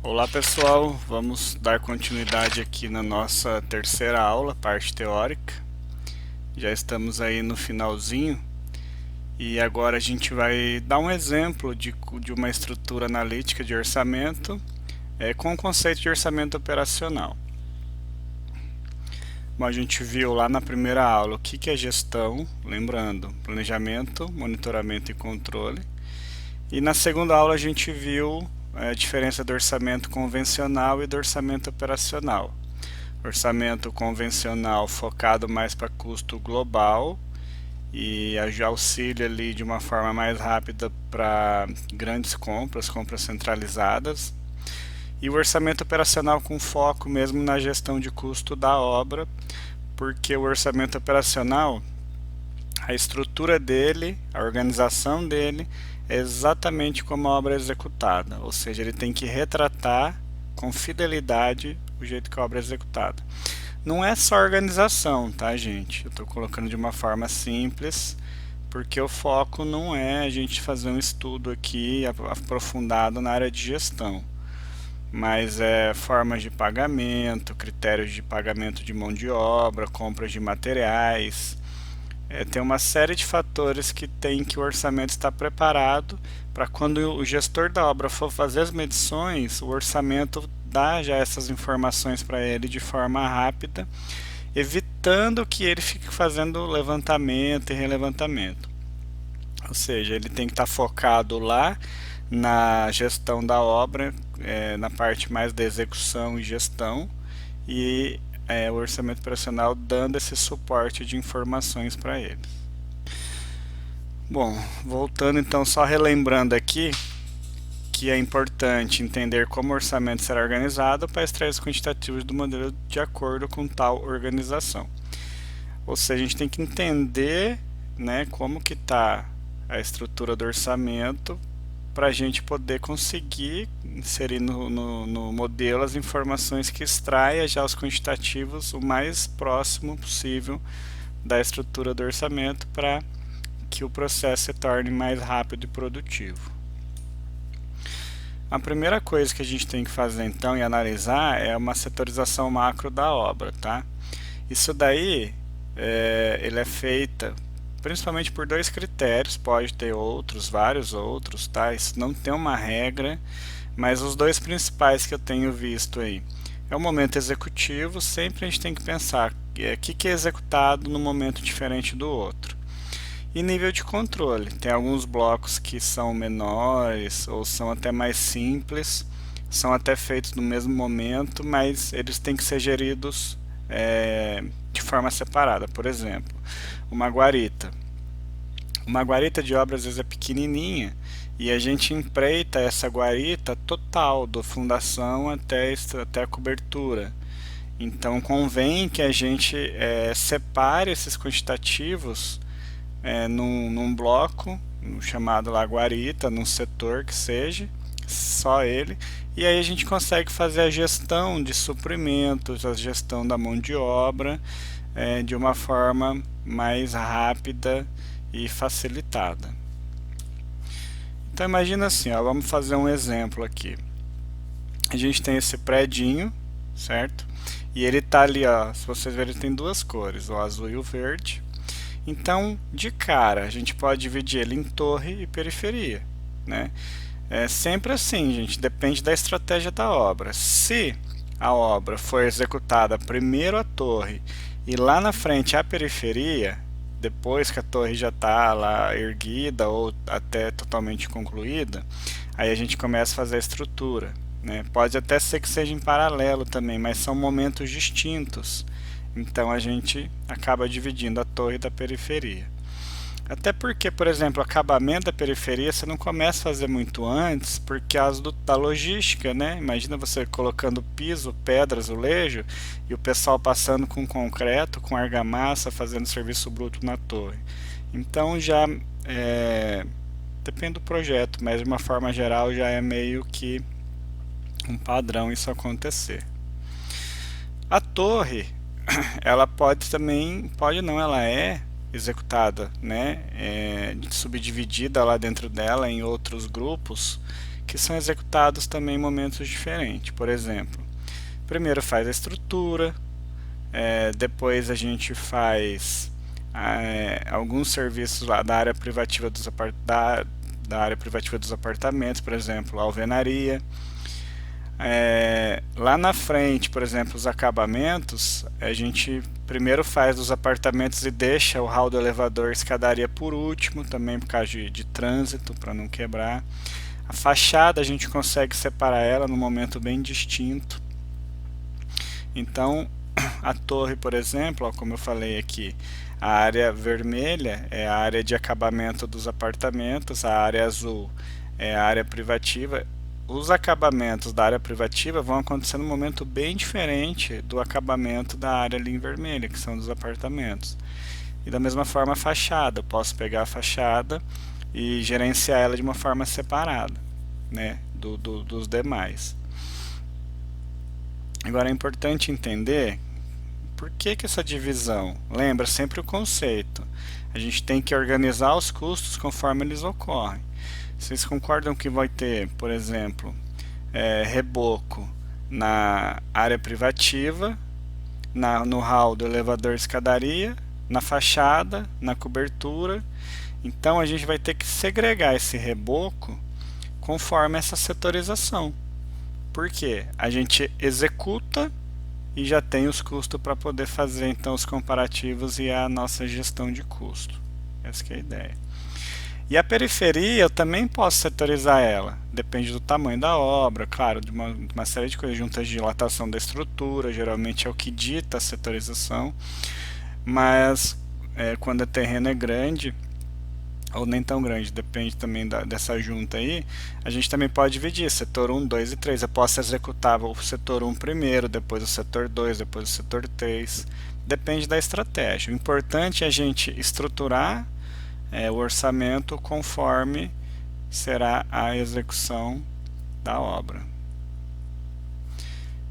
Olá pessoal, vamos dar continuidade aqui na nossa terceira aula, parte teórica. Já estamos aí no finalzinho e agora a gente vai dar um exemplo de uma estrutura analítica de orçamento com o conceito de orçamento operacional. Bom, a gente viu lá na primeira aula o que é gestão, lembrando, planejamento, monitoramento e controle. E na segunda aula a gente viu a diferença do orçamento convencional e do orçamento operacional. Orçamento convencional focado mais para custo global e auxilia ali de uma forma mais rápida para grandes compras, compras centralizadas. E o orçamento operacional com foco mesmo na gestão de custo da obra, porque o orçamento operacional, a estrutura dele, a organização dele, é exatamente como a obra é executada, ou seja, ele tem que retratar com fidelidade o jeito que a obra é executada. Não é só organização, tá, gente? Eu estou colocando de uma forma simples, porque o foco não é a gente fazer um estudo aqui aprofundado na área de gestão, mas é formas de pagamento, critérios de pagamento de mão de obra, compras de materiais. Tem uma série de fatores que tem que o orçamento estar preparado para quando o gestor da obra for fazer as medições, o orçamento dá já essas informações para ele de forma rápida, evitando que ele fique fazendo levantamento e relevantamento. Ou seja, ele tem que estar focado lá na gestão da obra, na parte mais da execução e gestão, e o orçamento operacional dando esse suporte de informações para eles. Bom, voltando então, só relembrando aqui que é importante entender como o orçamento será organizado para extrair os quantitativos do modelo de acordo com tal organização. Ou seja, a gente tem que entender, né, como que está a estrutura do orçamento para a gente poder conseguir inserir no modelo as informações que extraia já os quantitativos o mais próximo possível da estrutura do orçamento para que o processo se torne mais rápido e produtivo. A primeira coisa que a gente tem que fazer então e analisar é uma setorização macro da obra, tá? Isso daí ele é feita principalmente por dois critérios, pode ter outros, vários outros, tá? Isso não tem uma regra, mas os dois principais que eu tenho visto aí é o momento executivo. Sempre a gente tem que pensar o que é executado no momento diferente do outro. E nível de controle, tem alguns blocos que são menores ou são até mais simples, são até feitos no mesmo momento, mas eles têm que ser geridos de forma separada. Por exemplo, uma guarita. Uma guarita de obra às vezes é pequenininha e a gente empreita essa guarita total, da fundação até a cobertura. Então convém que a gente separe esses quantitativos num bloco, chamado lá guarita, num setor que seja, só ele, e aí a gente consegue fazer a gestão de suprimentos, a gestão da mão de obra de uma forma mais rápida e facilitada. Então imagina assim, ó, vamos fazer um exemplo aqui. A gente tem esse predinho, certo? E ele tá ali, ó, se vocês verem, ele tem duas cores, o azul e o verde. Então, de cara, a gente pode dividir ele em torre e periferia, né? É sempre assim, gente, depende da estratégia da obra. Se a obra for executada primeiro a torre e lá na frente a periferia, depois que a torre já está lá erguida ou até totalmente concluída, aí a gente começa a fazer a estrutura, né? Pode até ser que seja em paralelo também, mas são momentos distintos. Então a gente acaba dividindo a torre da periferia. Até porque, por exemplo, o acabamento da periferia você não começa a fazer muito antes, por causa da logística, né? Imagina você colocando piso, pedra, azulejo e o pessoal passando com concreto, com argamassa, fazendo serviço bruto na torre. Então já depende do projeto, mas de uma forma geral já é meio que um padrão isso acontecer. A torre, ela pode também, pode não, ela é executada, né, subdividida lá dentro dela em outros grupos que são executados também em momentos diferentes. Por exemplo, primeiro faz a estrutura, depois a gente faz alguns serviços lá da área privativa da área privativa dos apartamentos, por exemplo, a alvenaria. Lá na frente, por exemplo, os acabamentos, a gente primeiro faz os apartamentos e deixa o hall do elevador, escadaria por último, também por causa de trânsito, para não quebrar. A fachada a gente consegue separar ela num momento bem distinto. Então, a torre, por exemplo, ó, como eu falei aqui, a área vermelha é a área de acabamento dos apartamentos, a área azul é a área privativa. Os acabamentos da área privativa vão acontecer num momento bem diferente do acabamento da área ali em vermelha, que são dos apartamentos. E da mesma forma a fachada, eu posso pegar a fachada e gerenciar ela de uma forma separada, né, dos demais. Agora é importante entender por que essa divisão. Lembra sempre o conceito. A gente tem que organizar os custos conforme eles ocorrem. Vocês concordam que vai ter, por exemplo, reboco na área privativa, no hall do elevador escadaria, na fachada, na cobertura. Então a gente vai ter que segregar esse reboco conforme essa setorização. Por quê? A gente executa e já tem os custos para poder fazer então os comparativos e a nossa gestão de custo. Essa que é a ideia. E a periferia eu também posso setorizar ela, depende do tamanho da obra, claro, de uma série de coisas, juntas de dilatação da estrutura, geralmente é o que dita a setorização, mas quando o terreno é grande, ou nem tão grande, depende também dessa junta aí, a gente também pode dividir setor 1, 2 e 3. Eu posso executar o setor 1 primeiro, depois o setor 2, depois o setor 3. Depende da estratégia. O importante é a gente estruturar o orçamento conforme será a execução da obra.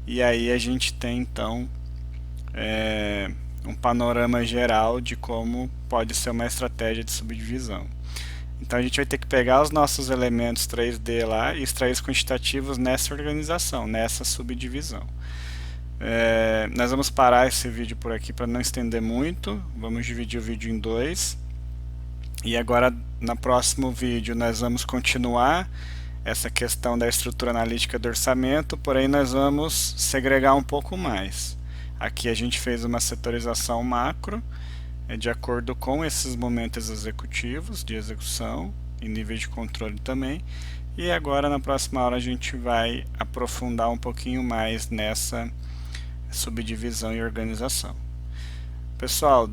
E aí a gente tem então um panorama geral de como pode ser uma estratégia de subdivisão. Então a gente vai ter que pegar os nossos elementos 3D lá e extrair os quantitativos nessa organização, nessa subdivisão. Nós vamos parar esse vídeo por aqui para não estender muito, vamos dividir o vídeo em dois. E agora no próximo vídeo nós vamos continuar essa questão da estrutura analítica do orçamento, porém nós vamos segregar um pouco mais. Aqui a gente fez uma setorização macro, de acordo com esses momentos executivos de execução e níveis de controle também. E agora na próxima aula a gente vai aprofundar um pouquinho mais nessa subdivisão e organização. Pessoal,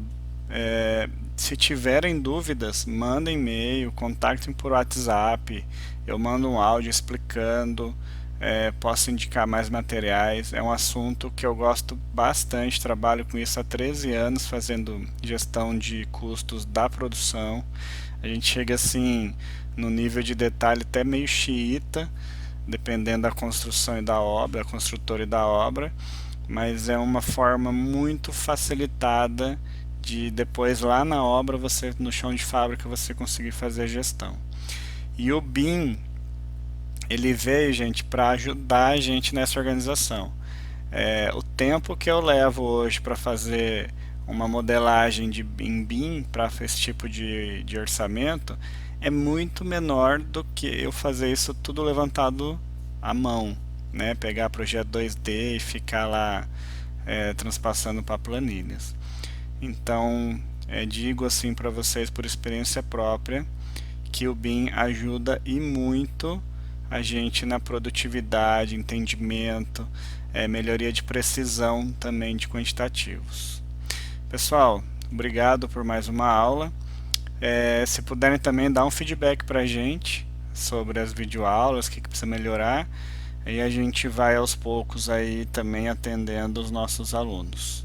se tiverem dúvidas, mandem e-mail, contactem por WhatsApp, eu mando um áudio explicando, posso indicar mais materiais. É um assunto que eu gosto bastante, trabalho com isso há 13 anos, fazendo gestão de custos da produção. A gente chega assim no nível de detalhe até meio xiita, dependendo da construção e da obra, da construtora e da obra, mas é uma forma muito facilitada de depois lá na obra, você no chão de fábrica, você conseguir fazer a gestão. E o BIM, ele veio, gente, para ajudar a gente nessa organização. O tempo que eu levo hoje para fazer uma modelagem em BIM para esse tipo de orçamento é muito menor do que eu fazer isso tudo levantado à mão, né? Pegar projeto 2D e ficar lá transpassando para planilhas. Então, digo assim para vocês por experiência própria que o BIM ajuda e muito a gente na produtividade, entendimento, melhoria de precisão também de quantitativos. Pessoal, obrigado por mais uma aula. Se puderem também dar um feedback para a gente sobre as videoaulas, o que precisa melhorar, e a gente vai aos poucos aí também atendendo os nossos alunos.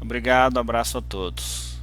Obrigado, abraço a todos.